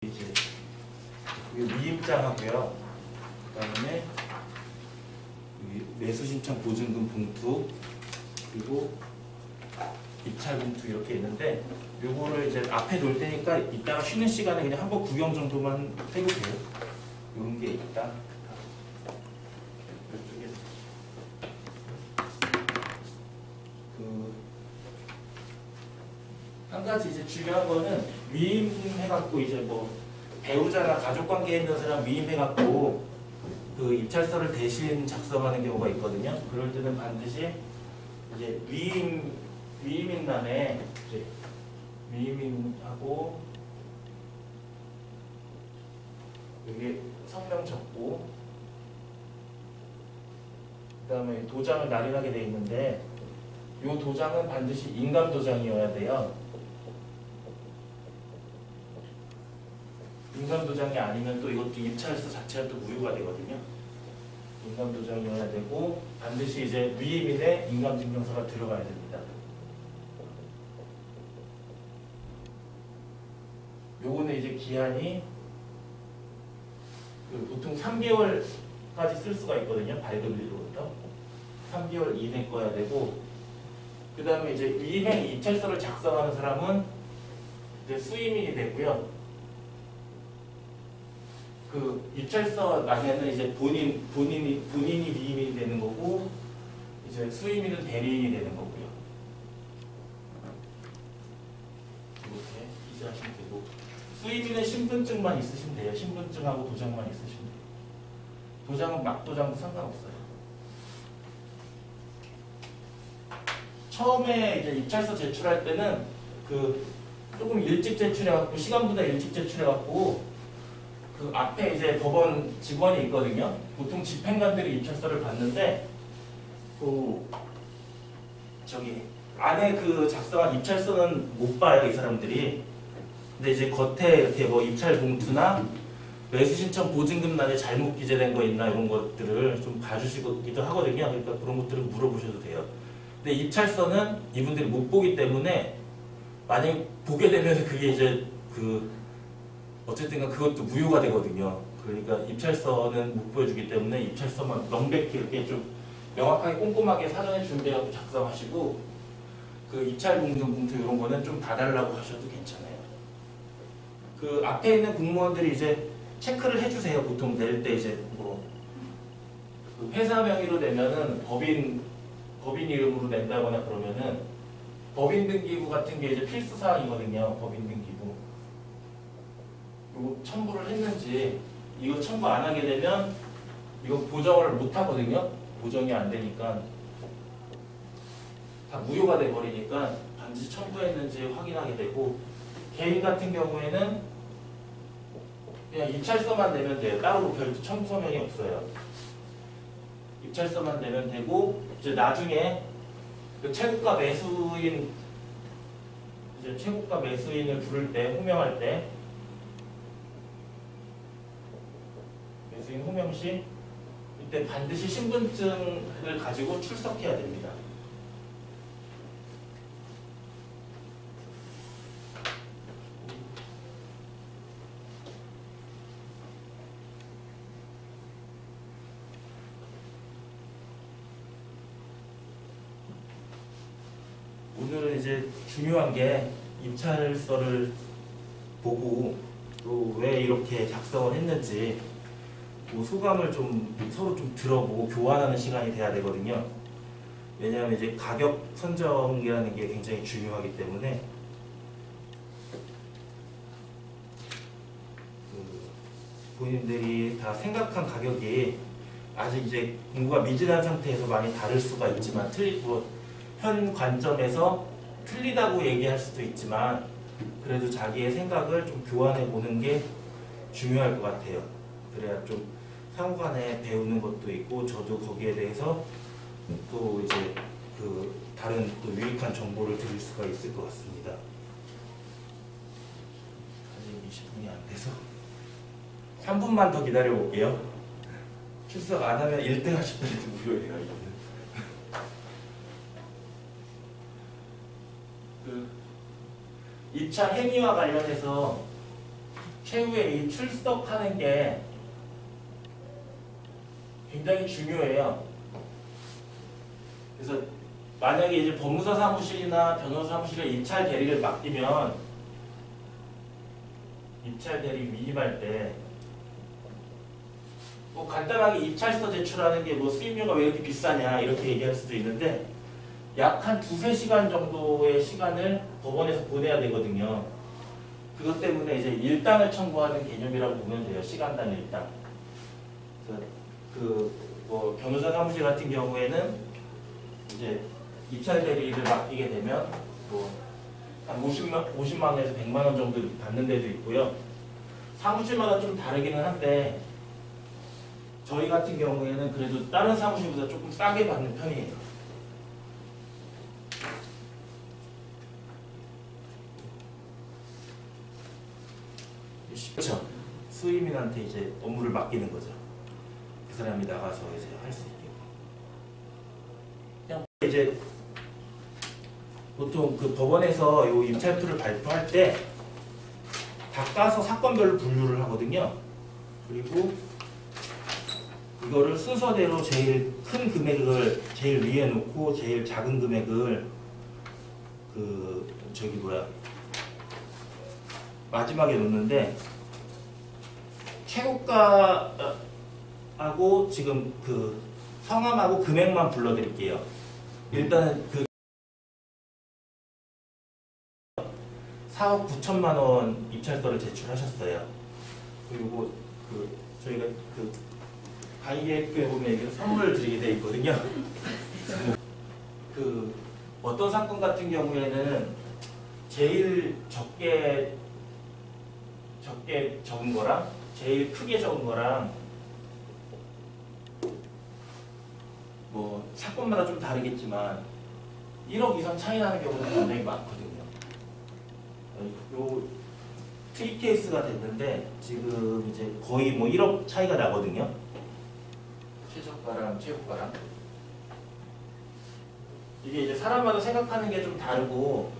이제 위임장하고요. 그다음에 매수 신청 보증금 봉투 그리고 입찰 봉투 이렇게 있는데 요거를 이제 앞에 놓을 테니까 이따가 쉬는 시간에 그냥 한번 구경 정도만 해도 돼요. 요런 게 있다. 이쪽에 한 가지 이제 중요한 거는 위임해갖고 이제 뭐 배우자나 가족 관계에 있는 사람 위임해갖고 그 입찰서를 대신 작성하는 경우가 있거든요. 그럴 때는 반드시 이제 위임인단에 이제 위임인하고 여기 성명 적고 그 다음에 도장을 날인하게 돼 있는데 이 도장은 반드시 인감 도장이어야 돼요. 인감 도장이 아니면 또 이것도 입찰서 자체가 또 무효가 되거든요. 인감 도장이어야 되고 반드시 이제 위임인의 인감 증명서가 들어가야 됩니다. 요거는 이제 기한이 보통 3개월까지 쓸 수가 있거든요. 발급일로부터 3개월 이내 거야 되고 그 다음에 이제 위임행 입찰서를 작성하는 사람은 이제 수임인이 되고요. 그 입찰서 나면은 이제 본인이 위임이 되는 거고 이제 수임인은 대리인이 되는 거고요. 이렇게 이해하시면 되고 수임인은 신분증만 있으시면 돼요. 신분증하고 도장만 있으시면 돼요. 도장은 막도장도 상관없어요. 처음에 이제 입찰서 제출할 때는 그 조금 일찍 제출해갖고 시간보다 일찍 제출해갖고 그 앞에 이제 법원 직원이 있거든요. 보통 집행관들이 입찰서를 받는데 그 저기 안에 그 작성한 입찰서는 못 봐요, 이 사람들이. 근데 이제 겉에 이렇게 뭐 입찰 봉투나 매수 신청 보증금란에 잘못 기재된 거 있나 이런 것들을 좀 봐주시기도 하거든요. 그러니까 그런 것들은 물어보셔도 돼요. 근데 입찰서는 이분들이 못 보기 때문에 만약 보게 되면 그게 이제 어쨌든 그것도 무효가 되거든요. 그러니까 입찰서는 못 보여주기 때문에 입찰서만 명백히 이렇게 좀 명확하게 꼼꼼하게 사전에 준비하고 작성하시고 그 입찰 봉투 이런 거는 좀 봐달라고 하셔도 괜찮아요. 그 앞에 있는 공무원들이 이제 체크를 해주세요. 보통 낼 때 이제 뭐 그 회사 명의로 내면은 법인 이름으로 낸다거나 그러면은 법인 등기부 같은 게 이제 필수 사항이거든요. 법인 등기부. 이거 첨부를 했는지 이거 첨부 안 하게 되면 이거 보정을 못 하거든요. 보정이 안 되니까 다 무효가 돼 버리니까 반드시 첨부했는지 확인하게 되고 개인 같은 경우에는 그냥 입찰서만 내면 돼요. 따로 별도 첨부 서명이 없어요. 입찰서만 내면 되고 이제 나중에 그 최고가 매수인을 부를 때 호명할 때 매수인 호명 시 이때 반드시 신분증을 가지고 출석해야 됩니다. 오늘은 이제 중요한 게 입찰서를 보고 또 왜 이렇게 작성을 했는지 소감을 좀 서로 좀 들어보고 교환하는 시간이 돼야 되거든요. 왜냐하면 이제 가격 선정이라는 게 굉장히 중요하기 때문에 본인들이 다 생각한 가격이 아직 이제 공부가 미진한 상태에서 많이 다를 수가 있지만 현 관점에서 틀리다고 얘기할 수도 있지만 그래도 자기의 생각을 좀 교환해 보는 게 중요할 것 같아요. 그래야 좀 상호간에 배우는 것도 있고 저도 거기에 대해서 또 이제 다른 또 유익한 정보를 드릴 수가 있을 것 같습니다. 아직 20분이 안 돼서 3분만 더 기다려 볼게요. 출석 안 하면 1등 하셨더라도 무효예요. 이거는. 입찰 행위와 관련해서 최후에 이 출석하는 게 굉장히 중요해요. 그래서 만약에 이제 법무사 사무실이나 변호사 사무실에 입찰 대리를 맡기면 입찰 대리 위임할 때 뭐 간단하게 입찰서 제출하는 게 뭐 수임료가 왜 이렇게 비싸냐 이렇게 얘기할 수도 있는데 약 한 두세 시간 정도의 시간을 법원에서 보내야 되거든요. 그것 때문에 이제 일당을 청구하는 개념이라고 보면 돼요. 시간당 일당. 뭐 변호사 사무실 같은 경우에는 이제 입찰 대리를 맡기게 되면 뭐 한 50만 원에서 100만 원 정도 받는 데도 있고요. 사무실마다 좀 다르기는 한데 저희 같은 경우에는 그래도 다른 사무실보다 조금 싸게 받는 편이에요. 쉽죠. 수임인한테 이제 업무를 맡기는 거죠. 그 사람이 나가서 이제 할 수 있게. 그냥 이제 보통 그 법원에서 요 임찰표를 발표할 때 다 까서 사건별로 분류를 하거든요. 그리고 이거를 순서대로 제일 큰 금액을 제일 위에 놓고 제일 작은 금액을 마지막에 놓는데 최고가하고 지금 그 성함하고 금액만 불러드릴게요. 일단은 그 4억 9천만 원 입찰서를 제출하셨어요. 그리고 저희가 가이드에 보면 선물을 드리게 되어 있거든요. 어떤 사건 같은 경우에는 제일 적게 적은 거랑 제일 크게 적은 거랑 뭐 사건마다 좀 다르겠지만 1억 이상 차이 나는 경우는 굉장히 많거든요. 요 트리 케이스가 됐는데 지금 이제 거의 뭐 1억 차이가 나거든요. 최저가랑 최고가랑. 이게 이제 사람마다 생각하는 게 좀 다르고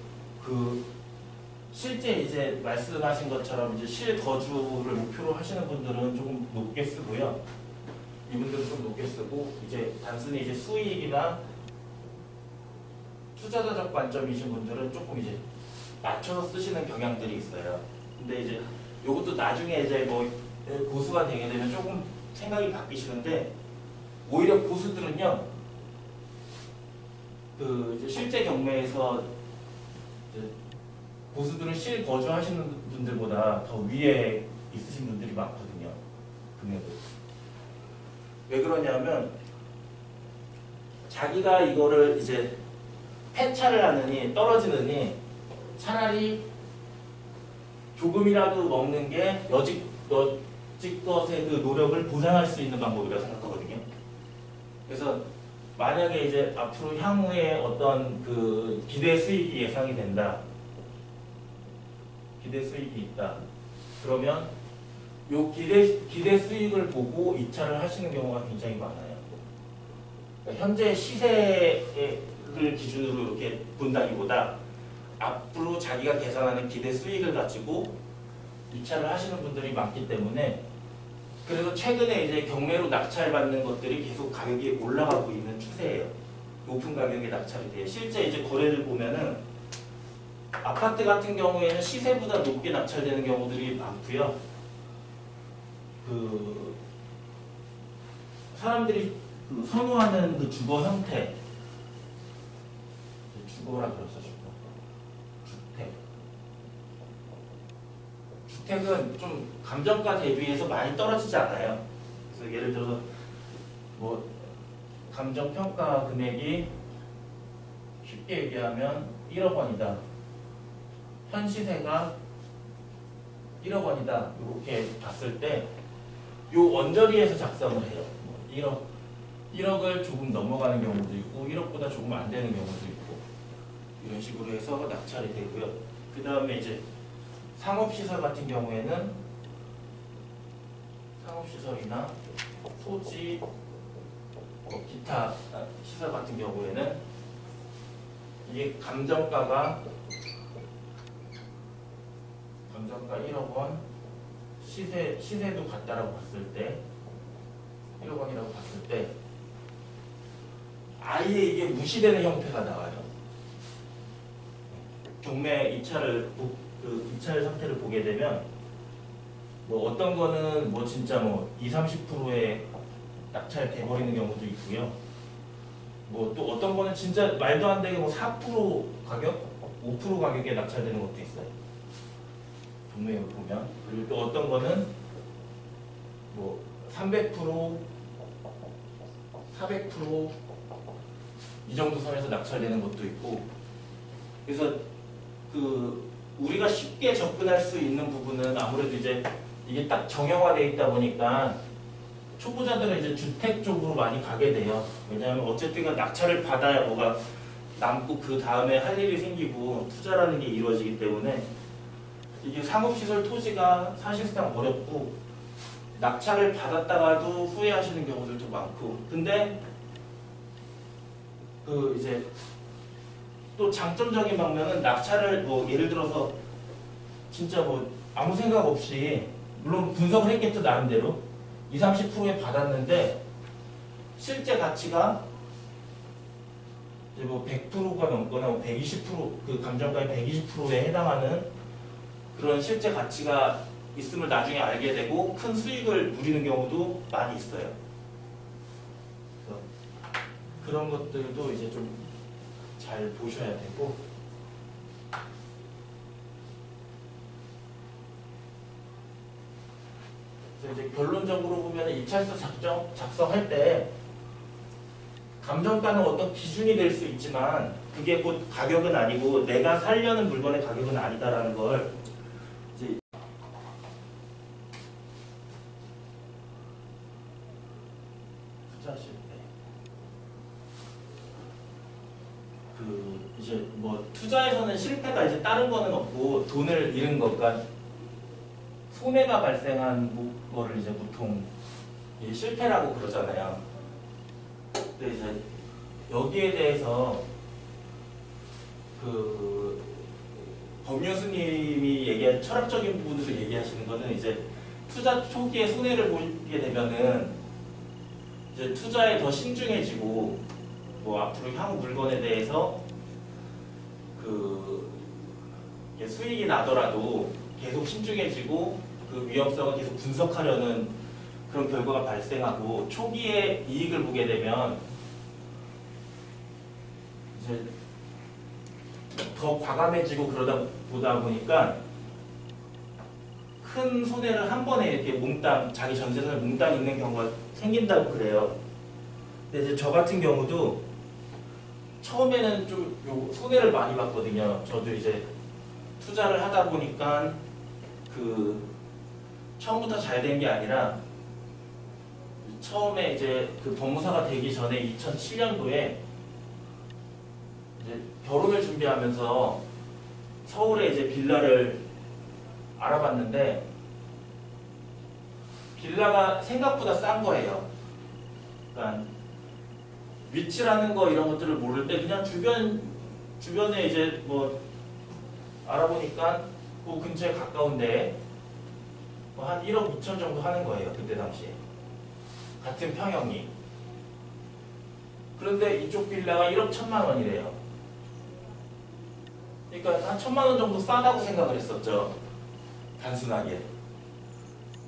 실제 이제 말씀하신 것처럼 이제 실거주를 목표로 하시는 분들은 조금 높게 쓰고요. 이분들은 좀 높게 쓰고 이제 단순히 이제 수익이나 투자자적 관점이신 분들은 조금 이제 낮춰서 쓰시는 경향들이 있어요. 근데 이제 이것도 나중에 이제 뭐 고수가 되게 되면 조금 생각이 바뀌시는데 오히려 고수들은요 이제 실제 경매에서 이제 고수들은 실거주하시는 분들보다 더 위에 있으신 분들이 많거든요. 금액을. 왜 그러냐면 자기가 이거를 이제 폐차를 하느니 떨어지느니 차라리 조금이라도 먹는 게 여지껏의 그 노력을 보상할 수 있는 방법이라고 생각하거든요. 그래서 만약에 이제 앞으로 향후에 어떤 그 기대 수익이 예상이 된다. 기대 수익이 있다. 그러면 요 기대 수익을 보고 입찰을 하시는 경우가 굉장히 많아요. 그러니까 현재 시세를 기준으로 이렇게 본다기보다 앞으로 자기가 계산하는 기대 수익을 가지고 입찰을 하시는 분들이 많기 때문에 그래서 최근에 이제 경매로 낙찰받는 것들이 계속 가격이 올라가고 있는 추세예요. 높은 가격에 낙찰이 돼요. 실제 이제 거래를 보면은 아파트 같은 경우에는 시세보다 높게 낙찰되는 경우들이 많고요. 사람들이 선호하는 그 주거 형태, 주거라 그랬어, 주택. 주택은 좀 감정가 대비해서 많이 떨어지지 않아요. 그래서 예를 들어서 뭐 감정평가 금액이 쉽게 얘기하면 1억 원이다. 현 시세가 1억 원이다. 이렇게 봤을 때 요 언저리에서 작성을 해요. 1억을 조금 넘어가는 경우도 있고 1억보다 조금 안 되는 경우도 있고 이런 식으로 해서 낙찰이 되고요. 그 다음에 이제 상업시설 같은 경우에는 상업시설이나 토지, 기타 시설 같은 경우에는 이게 감정가 1억 원, 시세도 같다라고 봤을 때 1억 원이라고 봤을 때 아예 이게 무시되는 형태가 나와요. 경매 입찰을 그 입찰 상태를 보게 되면 뭐 어떤 거는 뭐 진짜 뭐 20-30%에 낙찰돼 버리는 경우도 있고요. 뭐 또 어떤 거는 진짜 말도 안 되게 뭐 4% 가격, 5% 가격에 낙찰되는 것도 있어요. 경매를 보면. 그리고 또 어떤 거는 뭐 300%, 400% 이 정도 선에서 낙찰되는 것도 있고. 그래서 그 우리가 쉽게 접근할 수 있는 부분은 아무래도 이제 이게 딱 정형화되어 있다 보니까 초보자들은 이제 주택 쪽으로 많이 가게 돼요. 왜냐하면 어쨌든 낙찰을 받아야 뭐가 남고 그 다음에 할 일이 생기고 투자라는 게 이루어지기 때문에 이게 상업시설 토지가 사실상 어렵고 낙찰을 받았다가도 후회하시는 경우들도 많고. 근데 그 이제 또 장점적인 방면은 낙찰을 뭐 예를 들어서 진짜 뭐 아무 생각 없이 물론 분석을 했겠죠 나름대로 20-30%에 받았는데 실제 가치가 이제 뭐 100%가 넘거나 뭐 120%그 감정가의 120%에 해당하는 그런 실제 가치가 있음을 나중에 알게 되고 큰 수익을 누리는 경우도 많이 있어요. 그런 것들도 이제 좀 잘 보셔야 되고. 그래서 이제 결론적으로 보면 입찰서 작성할 때 감정가는 어떤 기준이 될 수 있지만 그게 곧 가격은 아니고 내가 살려는 물건의 가격은 아니다라는 걸 이제 투자하실 때 그 이제 뭐 투자에서는 실패가 이제 다른 거는 없고 돈을 잃은 것과 손해가 발생한 거를 이제 보통 실패라고 그러잖아요. 근데 이제 여기에 대해서 그 법률스님이 얘기한 철학적인 부분에서 얘기하시는 거는 이제 투자 초기에 손해를 보게 되면은 이제 투자에 더 신중해지고 뭐 앞으로 향후 물건에 대해서 그 수익이 나더라도 계속 신중해지고 그 위험성을 계속 분석하려는 그런 결과가 발생하고 초기에 이익을 보게 되면 이제 더 과감해지고 그러다 보다 보니까 큰 손해를 한 번에 이렇게 몽땅 자기 전재산을 몽땅 잃는 경우가 생긴다고 그래요. 근데 이제 저 같은 경우도 처음에는 좀 손해를 많이 봤거든요. 저도 이제 투자를 하다 보니까 그 처음부터 잘 된 게 아니라 처음에 이제 그 법무사가 되기 전에 2007년도에 이제 결혼을 준비하면서 서울에 이제 빌라를 알아봤는데 빌라가 생각보다 싼 거예요. 그러니까 위치라는 거 이런 것들을 모를 때 그냥 주변에 이제 뭐 알아보니까 그 근처에 가까운데 뭐 한 1억 2천 정도 하는 거예요. 그때 당시에. 같은 평형이. 그런데 이쪽 빌라가 1억 1천만 원이래요. 그러니까 한 1천만 원 정도 싸다고 생각을 했었죠. 단순하게.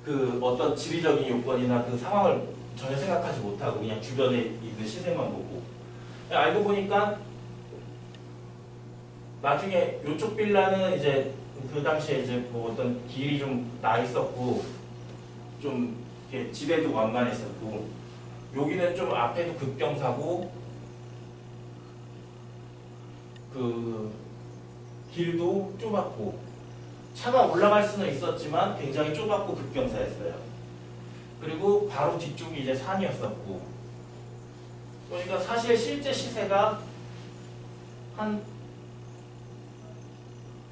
그 어떤 지리적인 요건이나 그 상황을 전혀 생각하지 못하고 그냥 주변에 있는 시세만 보고. 알고 보니까 나중에 이쪽 빌라는 이제 그 당시에 이제 뭐 어떤 길이 좀 나 있었고 좀 이렇게 지대도 완만했었고 여기는 좀 앞에도 급경사고 그 길도 좁았고 차가 올라갈 수는 있었지만 굉장히 좁았고 급경사였어요. 그리고 바로 뒤쪽이 이제 산이었었고 그러니까 사실 실제 시세가 한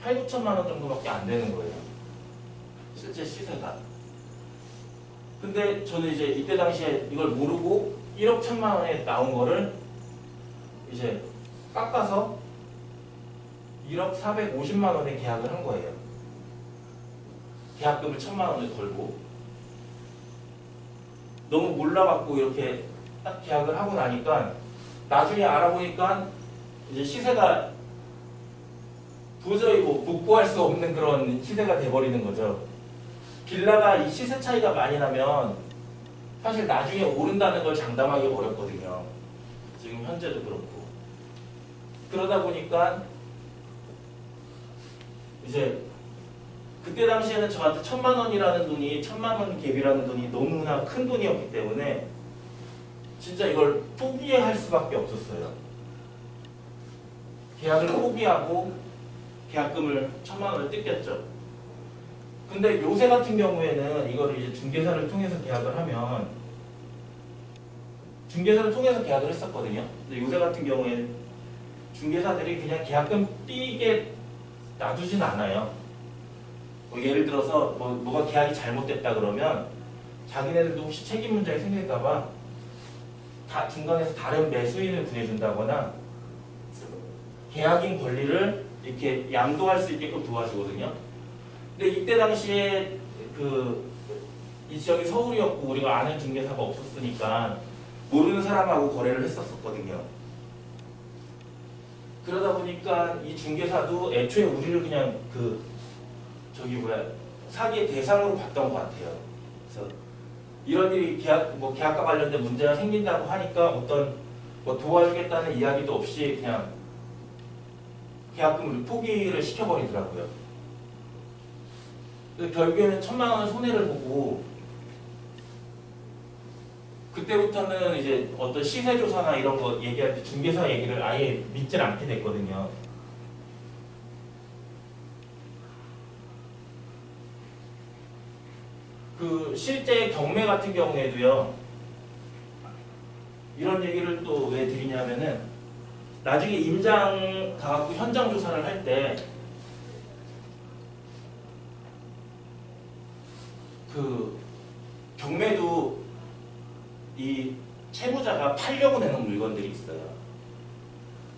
8, 9천만 원 정도밖에 안 되는 거예요. 실제 시세가. 근데 저는 이제 이때 당시에 이걸 모르고 1억 1천만 원에 나온 거를 이제 깎아서 1억 450만 원에 계약을 한 거예요. 계약금을 1,000만 원을 걸고 너무 몰라갖고 이렇게 딱 계약을 하고 나니까 나중에 알아보니까 이제 시세가 도저히 뭐 복구할 수 없는 그런 시세가 돼버리는 거죠. 빌라가 이 시세 차이가 많이 나면 사실 나중에 오른다는 걸 장담하기 어렵거든요. 지금 현재도 그렇고. 그러다 보니까 이제 그때 당시에는 저한테 1,000만 원이라는 돈이 1,000만 원 갭이라는 돈이 너무나 큰 돈이었기 때문에 진짜 이걸 포기할 수밖에 없었어요. 계약을 포기하고 계약금을 1,000만 원을 뜯겼죠. 근데 요새 같은 경우에는 이거를 이제 중개사를 통해서 계약을 하면 중개사를 통해서 계약을 했었거든요. 근데 요새 같은 경우에 중개사들이 그냥 계약금 띄게 놔두진 않아요. 뭐 예를 들어서 뭐가 계약이 잘못됐다 그러면 자기네들도 혹시 책임 문제가 생길까봐 다 중간에서 다른 매수인을 구해준다거나 계약인 권리를 이렇게 양도할 수 있게끔 도와주거든요. 근데 이때 당시에 이 지역이 서울이었고 우리가 아는 중개사가 없었으니까 모르는 사람하고 거래를 했었거든요. 그러다 보니까 이 중개사도 애초에 우리를 그냥 사기의 대상으로 봤던 것 같아요. 그래서 이런 일이 계약과 관련된 문제가 생긴다고 하니까 어떤 도와주겠다는 이야기도 없이 그냥 계약금을 포기를 시켜버리더라고요. 결국에는 1,000만 원을 손해를 보고 그때부터는 이제 어떤 시세조사나 이런 거 얘기할 때 중개사 얘기를 아예 믿질 않게 됐거든요. 실제 경매 같은 경우에도요. 이런 얘기를 또 왜 드리냐면은 나중에 임장 가갖고 현장 조사를 할 때 경매도 이 채무자가 팔려고 내는 물건들이 있어요.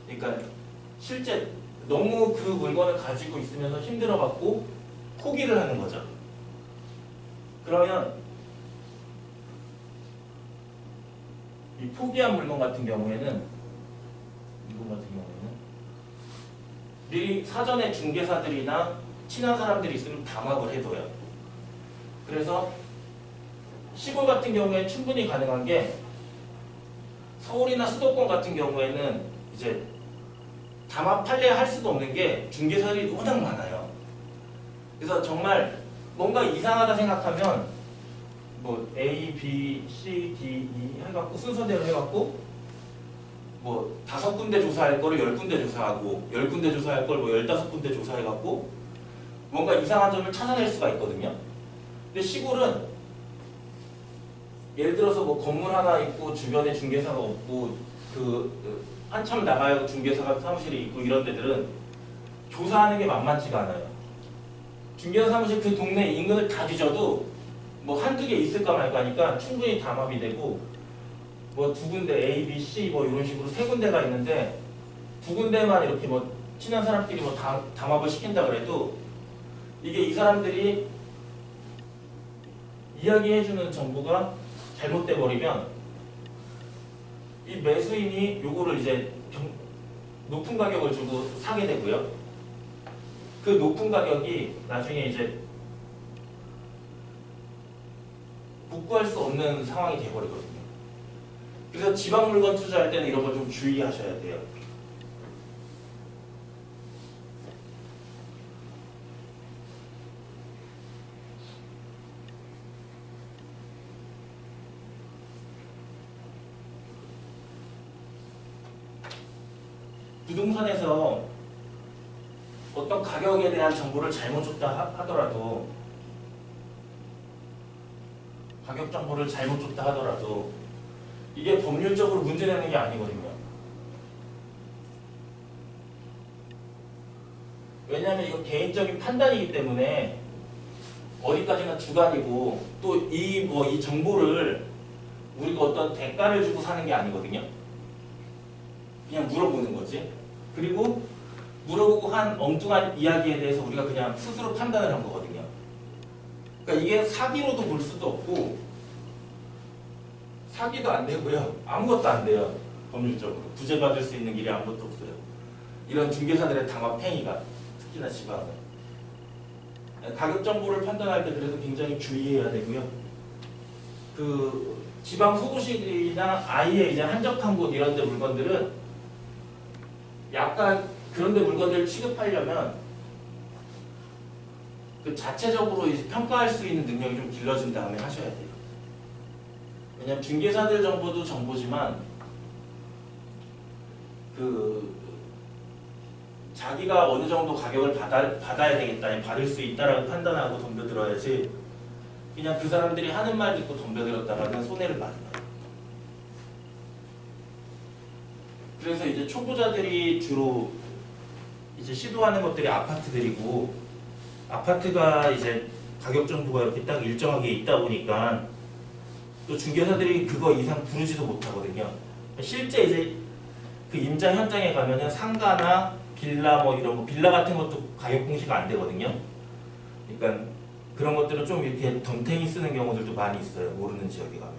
그러니까 실제 너무 그 물건을 가지고 있으면서 힘들어갖고 포기를 하는 거죠. 그러면 이 포기한 물건 같은 경우에는 미리 사전에 중개사들이나 친한 사람들이 있으면 담합을 해둬요. 그래서 시골 같은 경우에 충분히 가능한 게 서울이나 수도권 같은 경우에는 이제 담합 판례 할 수도 없는 게 중개사들이 워낙 많아요. 그래서 정말 뭔가 이상하다 생각하면 뭐 A, B, C, D, E 해갖고 순서대로 해갖고 뭐 5군데 조사할 거를 10군데 조사하고 10군데 조사할 걸 뭐 15군데 조사해갖고 뭔가 이상한 점을 찾아낼 수가 있거든요. 근데 시골은 예를 들어서 뭐 건물 하나 있고 주변에 중개사가 없고 한참 나가야 중개사가 사무실이 있고 이런 데들은 조사하는 게 만만치가 않아요. 중개사 사무실 그 동네 인근을 다 뒤져도 뭐 한두 개 있을까 말까 하니까 충분히 담합이 되고 뭐 2군데 A, B, C 뭐 이런 식으로 3군데가 있는데 2군데만 이렇게 뭐 친한 사람끼리 뭐 담합을 시킨다 그래도 이게 이 사람들이 이야기해주는 정보가 잘못돼 버리면 이 매수인이 요거를 이제 높은 가격을 주고 사게 되고요. 그 높은 가격이 나중에 이제 복구할 수 없는 상황이 돼버리거든요. 그래서 지방 물건 투자할 때는 이런 걸 좀 주의하셔야 돼요. 부동산에서 어떤 가격에 대한 정보를 잘못 줬다 하더라도 가격 정보를 잘못 줬다 하더라도 이게 법률적으로 문제되는 게 아니거든요. 왜냐하면 이거 개인적인 판단이기 때문에 어디까지나 주관이고 또 이 정보를 우리가 어떤 대가를 주고 사는 게 아니거든요. 그냥 물어보는 거지. 그리고 물어보고 한 엉뚱한 이야기에 대해서 우리가 그냥 스스로 판단을 한 거거든요. 그러니까 이게 사기로도 볼 수도 없고 사기도 안 되고요. 아무것도 안 돼요. 법률적으로. 구제받을 수 있는 길이 아무것도 없어요. 이런 중개사들의 당합행위가 특히나 지방은. 가격 정보를 판단할 때 그래서 굉장히 주의해야 되고요. 그 지방 소도시나 아예 이제 한적한 곳 이런 데 물건들은 약간 그런 데 물건들을 취급하려면 그 자체적으로 이제 평가할 수 있는 능력이 좀 길러진 다음에 하셔야 돼요. 왜냐면 중개사들 정보도 정보지만 그 자기가 어느 정도 가격을 받아야 되겠다, 받을 수 있다라고 판단하고 덤벼들어야지 그냥 그 사람들이 하는 말 듣고 덤벼들었다가는 손해를 많이 봐요. 그래서 이제 초보자들이 주로 이제 시도하는 것들이 아파트들이고 아파트가 이제 가격 정보가 이렇게 딱 일정하게 있다 보니까 또 중개사들이 그거 이상 부르지도 못하거든요. 실제 이제 그 임자 현장에 가면은 상가나 빌라 뭐 이런 거 빌라 같은 것도 가격 공시가 안 되거든요. 그러니까 그런 것들은 좀 이렇게 덤탱이 쓰는 경우들도 많이 있어요. 모르는 지역에 가면.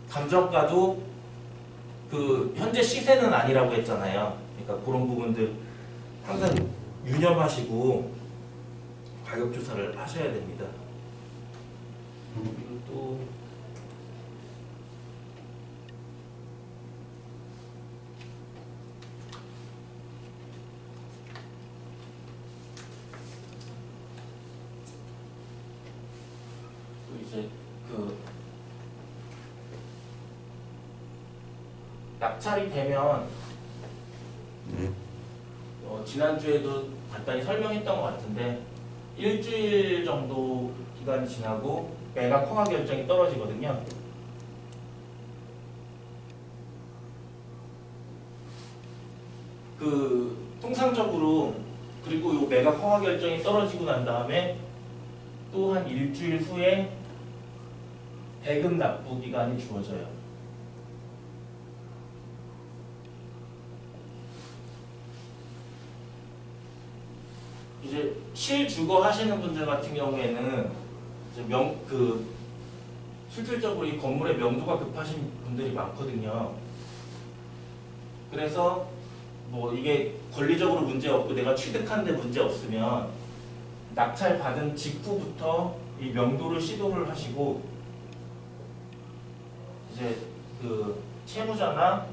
감정가도 그 현재 시세는 아니라고 했잖아요. 그러니까 그런 부분들 항상 유념하시고 가격 조사를 하셔야 됩니다. 그리고 또 이제 그 낙찰이 되면 지난주에도 간단히 설명했던 것 같은데 일주일 정도 기간이 지나고 매각 허가 결정이 떨어지거든요. 그 통상적으로 그리고 이 매각 허가 결정이 떨어지고 난 다음에 또 한 일주일 후에 대금 납부 기간이 주어져요. 이제 실주거 하시는 분들 같은 경우에는 이제 실질적으로 이 건물의 명도가 급하신 분들이 많거든요. 그래서 뭐 이게 권리적으로 문제 없고 내가 취득한 데 문제 없으면 낙찰 받은 직후부터 이 명도를 시도를 하시고 이제 그 채무자나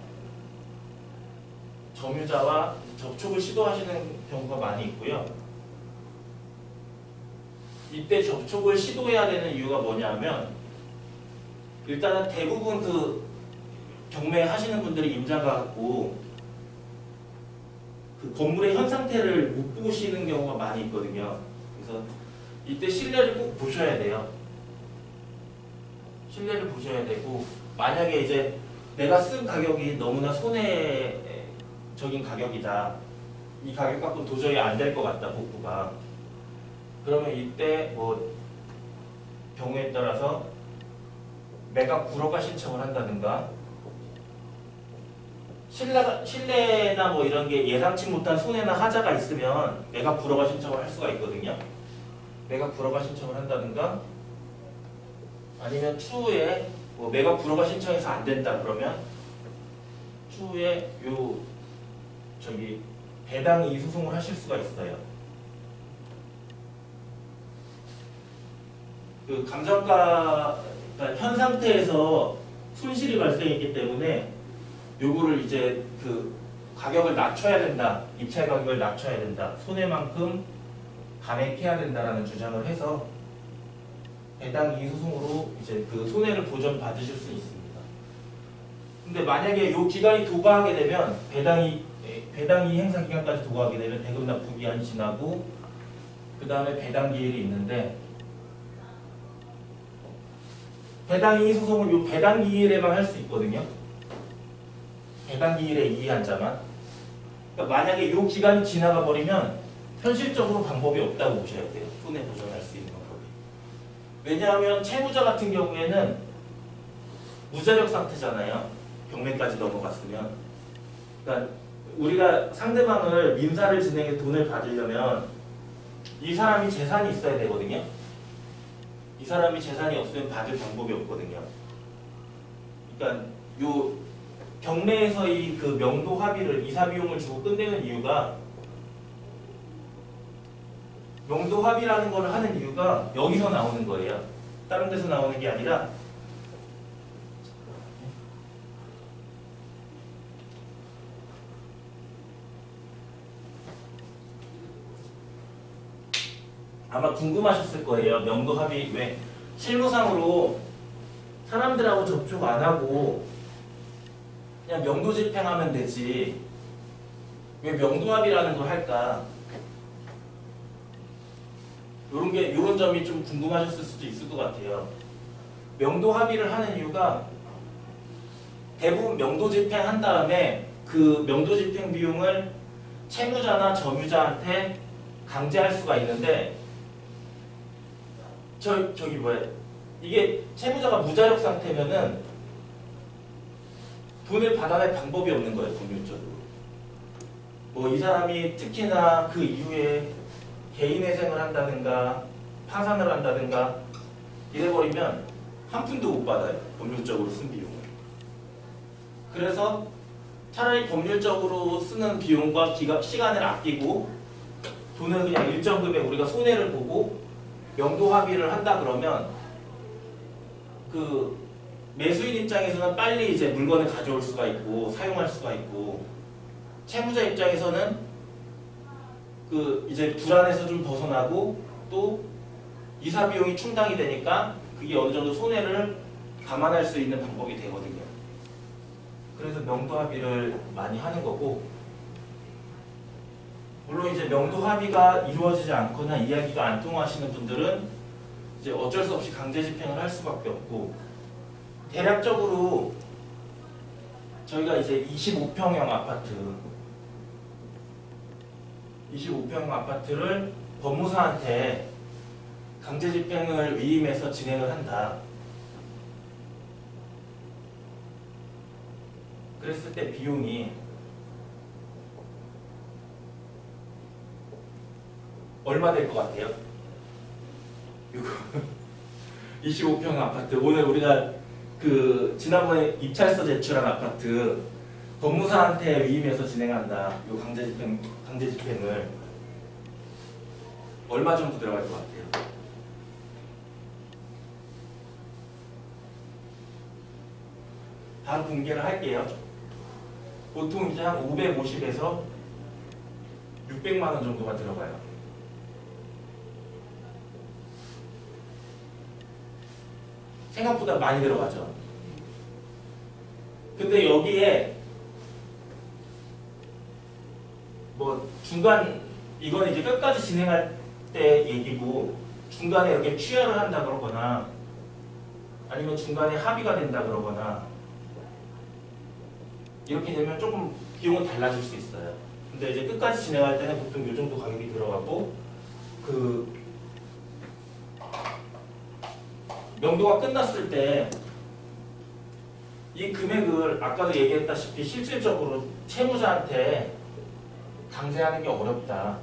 점유자와 접촉을 시도하시는 경우가 많이 있고요. 이때 접촉을 시도해야 되는 이유가 뭐냐면 일단은 대부분 그 경매하시는 분들이 임자가 갖고 그 건물의 현 상태를 못 보시는 경우가 많이 있거든요. 그래서 이때 실내를 꼭 보셔야 돼요. 실내를 보셔야 되고 만약에 이제 내가 쓴 가격이 너무나 손해적인 가격이다. 이 가격 갖고는 도저히 안 될 것 같다, 복구가. 그러면 이때 뭐 경우에 따라서 매각 불허가 신청을 한다든가 실내나 뭐 이런 게 예상치 못한 손해나 하자가 있으면 매각 불허가 신청을 할 수가 있거든요. 매각 불허가 신청을 한다든가 아니면 추후에 뭐 매각 불허가 신청해서 안 된다 그러면 추후에 배당 이의소송을 하실 수가 있어요. 그 감정가 그러니까 현 상태에서 손실이 발생했기 때문에 요거를 이제 그 가격을 낮춰야 된다. 입찰 가격을 낮춰야 된다. 손해만큼 감액해야 된다라는 주장을 해서 배당 이의 소송으로 이제 그 손해를 보전 받으실 수 있습니다. 근데 만약에 요 기간이 도과하게 되면 배당 이의 행사 기간까지 도과하게 되면 대금 납부 기한이 지나고 그 다음에 배당 기일이 있는데 배당 이의 소송을 요 배당 기일에만 할 수 있거든요. 배당 기일에 이의한자만. 그러니까 만약에 요 기간이 지나가 버리면 현실적으로 방법이 없다고 보셔야 돼요. 손해 보전할 수 있는 방법이. 왜냐하면 채무자 같은 경우에는 무자력 상태잖아요. 경매까지 넘어갔으면. 그러니까 우리가 상대방을 민사를 진행해 돈을 받으려면 이 사람이 재산이 있어야 되거든요. 이 사람이 재산이 없으면 받을 방법이 없거든요. 그러니까 요 경매에서 이 그 명도 합의를 이사 비용을 주고 끝내는 이유가 명도 합의라는 걸 하는 이유가 여기서 나오는 거예요. 다른 데서 나오는 게 아니라 아마 궁금하셨을 거예요. 명도 합의 왜 실무상으로 사람들하고 접촉 안 하고 그냥 명도 집행하면 되지 왜 명도 합의라는 걸 할까? 요런 점이 좀 궁금하셨을 수도 있을 것 같아요. 명도 합의를 하는 이유가 대부분 명도 집행한 다음에 그 명도 집행 비용을 채무자나 점유자한테 강제할 수가 있는데 저기 뭐야 이게 채무자가 무자력 상태면은 돈을 받아낼 방법이 없는 거예요. 법률적으로 뭐 이 사람이 특히나 그 이후에 개인회생을 한다든가 파산을 한다든가 이래버리면 한 푼도 못 받아요. 법률적으로 쓴 비용을. 그래서 차라리 법률적으로 쓰는 비용과 시간을 아끼고 돈을 그냥 일정 금액 우리가 손해를 보고 명도 합의를 한다 그러면 그 매수인 입장에서는 빨리 이제 물건을 가져올 수가 있고 사용할 수가 있고 채무자 입장에서는 그 이제 불안에서 좀 벗어나고 또 이사 비용이 충당이 되니까 그게 어느 정도 손해를 감안할 수 있는 방법이 되거든요. 그래서 명도 합의를 많이 하는 거고 물론 이제 명도 합의가 이루어지지 않거나 이야기가 안 통하시는 분들은 이제 어쩔 수 없이 강제 집행을 할 수밖에 없고 대략적으로 저희가 이제 25평형 아파트를 법무사한테 강제 집행을 위임해서 진행을 한다. 그랬을 때 비용이 얼마 될 것 같아요? 25평 아파트. 오늘 우리가 그 지난번에 입찰서 제출한 아파트 법무사한테 위임해서 진행한다. 요 강제 집행을 얼마 정도 들어갈 것 같아요? 바로 공개를 할게요. 보통 이제 한 550에서 600만 원 정도가 들어가요. 생각보다 많이 들어가죠. 근데 여기에 뭐 중간 이건 이제 끝까지 진행할 때 얘기고 중간에 이렇게 취하를 한다 그러거나 아니면 중간에 합의가 된다 그러거나 이렇게 되면 조금 비용은 달라질 수 있어요. 근데 이제 끝까지 진행할 때는 보통 이 정도 가격이 들어가고 그 명도가 끝났을 때 이 금액을 아까도 얘기했다시피 실질적으로 채무자한테 강제하는 게 어렵다.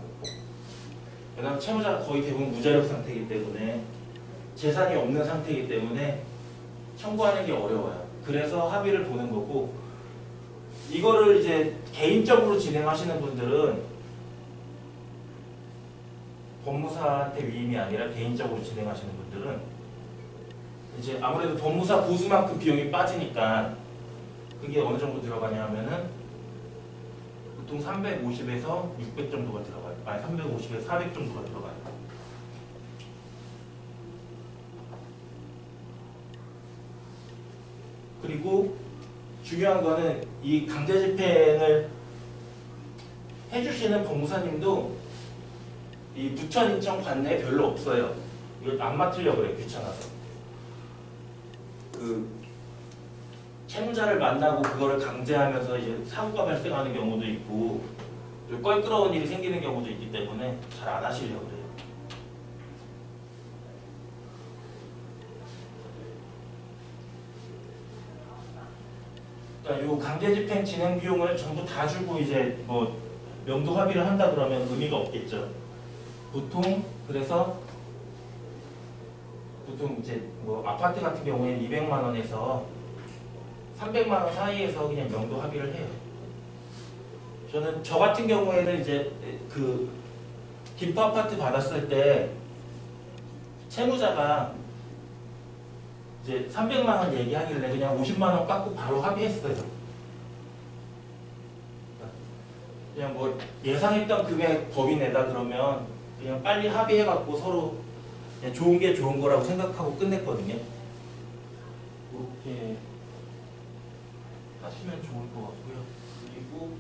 왜냐하면 채무자가 거의 대부분 무자력 상태이기 때문에 재산이 없는 상태이기 때문에 청구하는 게 어려워요. 그래서 합의를 보는 거고 이거를 이제 개인적으로 진행하시는 분들은 법무사한테 위임이 아니라 개인적으로 진행하시는 분들은 이제 아무래도 법무사 보수만큼 비용이 빠지니까 그게 어느 정도 들어가냐 하면은 보통 350에서 600 정도가 들어가요. 아니 350에서 400 정도가 들어가요. 그리고 중요한 거는 이 강제 집행을 해주시는 법무사님도 이 부천 인천 관내에 별로 없어요. 이걸 안 맡으려고 그래 귀찮아서. 그 채무자를 만나고 그거를 강제하면서 이제 사고가 발생하는 경우도 있고 껄끄러운 일이 생기는 경우도 있기 때문에 잘 안 하시려고 그래요. 그러니까 요 강제 집행 진행 비용을 전부 다 주고 이제 뭐 명도 합의를 한다 그러면 의미가 없겠죠. 보통 그래서 보통 이제 뭐 아파트 같은 경우에는 200만 원에서 300만 원 사이에서 그냥 명도 합의를 해요. 저는 저 같은 경우에는 이제 그 김포 아파트 받았을 때 채무자가 이제 300만 원 얘기하길래 그냥 50만 원 깎고 바로 합의했어요. 그냥 뭐 예상했던 금액 법이 내다 그러면 그냥 빨리 합의해갖고 서로 그냥 좋은 게 좋은 거라고 생각하고 끝냈거든요. 이렇게 하시면 좋을 것 같고요. 그리고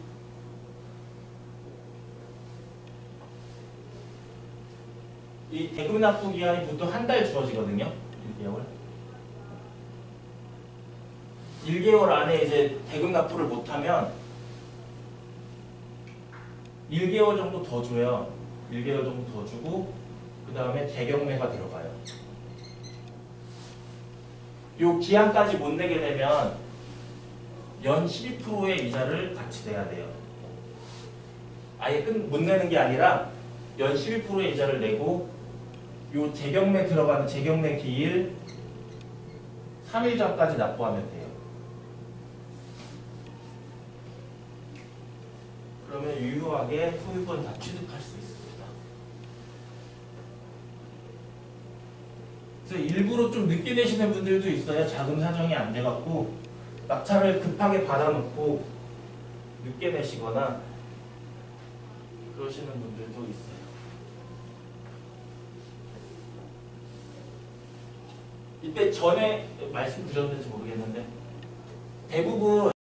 이 대금 납부 기한이 보통 한 달 주어지거든요. 1개월. 1개월 안에 이제 대금 납부를 못하면 1개월 정도 더 줘요. 1개월 정도 더 주고 그 다음에 재경매가 들어가요. 요 기한까지 못 내게 되면 연 12%의 이자를 같이 내야 돼요. 아예 못 내는 게 아니라 연 12%의 이자를 내고 요 재경매 들어가는 재경매 기일 3일 전까지 납부하면 돼요. 그러면 유효하게 소유권 다 취득할 수 있습니다. 그래서 일부러 좀 늦게 내시는 분들도 있어요. 자금 사정이 안 돼갖고 낙찰을 급하게 받아놓고 늦게 내시거나 그러시는 분들도 있어요. 이때 전에 말씀드렸는지 모르겠는데 대부분